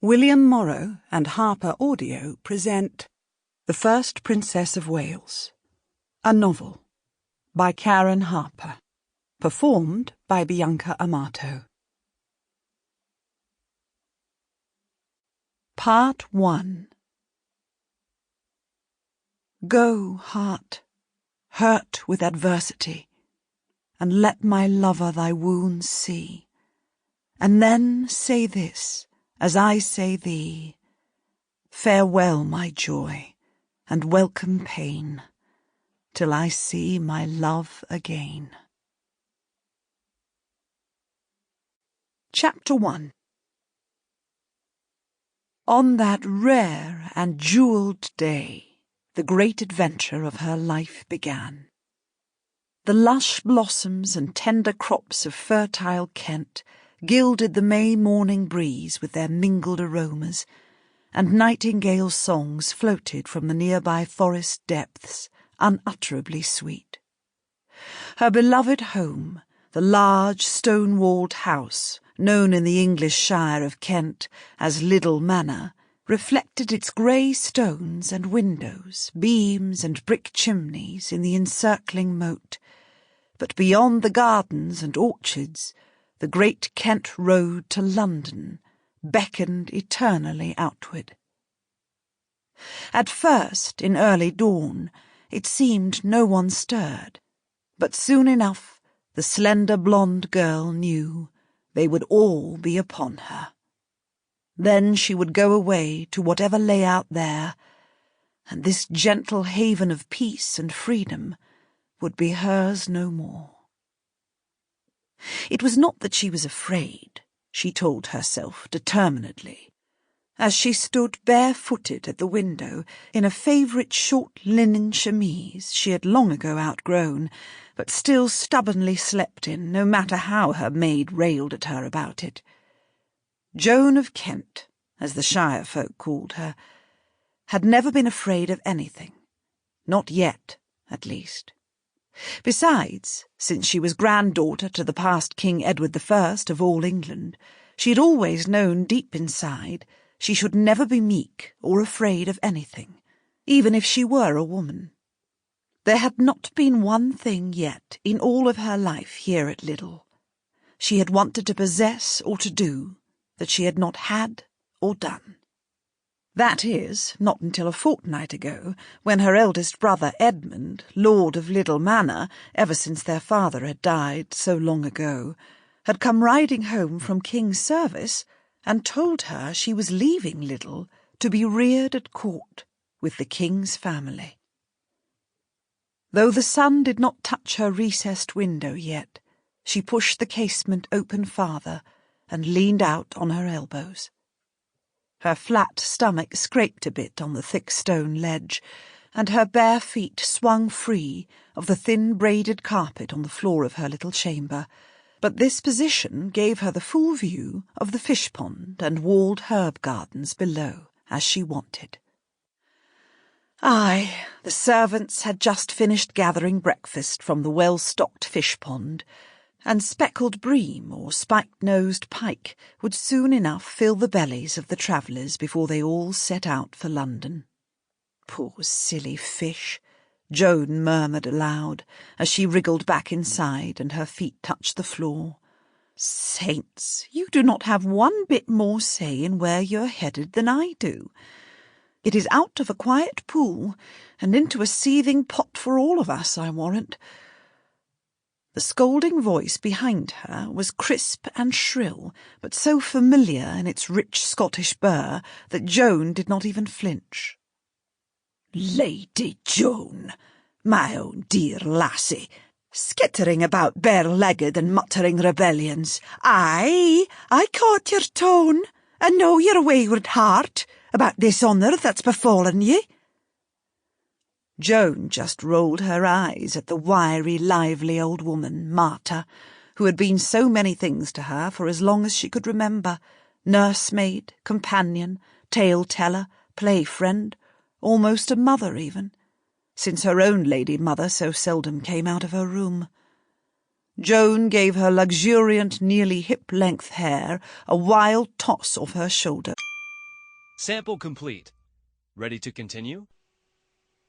William Morrow and HarperAudio present The First Princess of Wales, a novel by Karen Harper, performed by Bianca Amato. Part 1. Go, heart, hurt with adversity, and let my lover thy wounds see, and then say this, as I say thee, farewell, my joy, and welcome pain, till I see my love again. Chapter 1. On that rare and jewelled day, the great adventure of her life began. The lush blossoms and tender crops of fertile Kent gilded the May morning breeze with their mingled aromas, and nightingale songs floated from the nearby forest depths, unutterably sweet. Her beloved home, the large stone-walled house, known in the English shire of Kent as Liddell Manor, reflected its grey stones and windows, beams and brick chimneys in the encircling moat, but beyond the gardens and orchards, the great Kent road to London beckoned eternally outward. At first, in early dawn, it seemed no one stirred, but soon enough the slender blonde girl knew they would all be upon her. Then she would go away to whatever lay out there, and this gentle haven of peace and freedom would be hers no more. It was not that she was afraid, she told herself determinedly, as she stood barefooted at the window in a favourite short linen chemise she had long ago outgrown, but still stubbornly slept in, no matter how her maid railed at her about it. Joan of Kent, as the shire folk called her, had never been afraid of anything, not yet, at least. Besides, since she was granddaughter to the past King Edward I of all England, she had always known deep inside she should never be meek or afraid of anything, even if she were a woman. There had not been one thing yet in all of her life here at Liddell she had wanted to possess or to do that she had not had or done. That is, not until a fortnight ago, when her eldest brother Edmund, Lord of Liddell Manor, ever since their father had died so long ago, had come riding home from King's service and told her she was leaving Liddell to be reared at court with the King's family. Though the sun did not touch her recessed window yet, she pushed the casement open farther and leaned out on her elbows. Her flat stomach scraped a bit on the thick stone ledge, and her bare feet swung free of the thin braided carpet on the floor of her little chamber, but this position gave her the full view of the fish pond and walled herb gardens below, as she wanted. Aye, the servants had just finished gathering breakfast from the well-stocked fish pond, and speckled bream or spike-nosed pike would soon enough fill the bellies of the travellers before they all set out for London. Poor silly fish, Joan murmured aloud, as she wriggled back inside and her feet touched the floor. Saints, you do not have one bit more say in where you're headed than I do. It is out of a quiet pool and into a seething pot for all of us, I warrant. The scolding voice behind her was crisp and shrill, but so familiar in its rich Scottish burr that Joan did not even flinch. "Lady Joan, my own dear lassie, skittering about bare-legged and muttering rebellions. Aye, I caught your tone, and know your wayward heart about this honour that's befallen ye." Joan just rolled her eyes at the wiry, lively old woman, Marta, who had been so many things to her for as long as she could remember, nursemaid, companion, tale-teller, play-friend, almost a mother even, since her own lady mother so seldom came out of her room. Joan gave her luxuriant, nearly hip-length hair a wild toss off her shoulder. Sample complete. Ready to continue?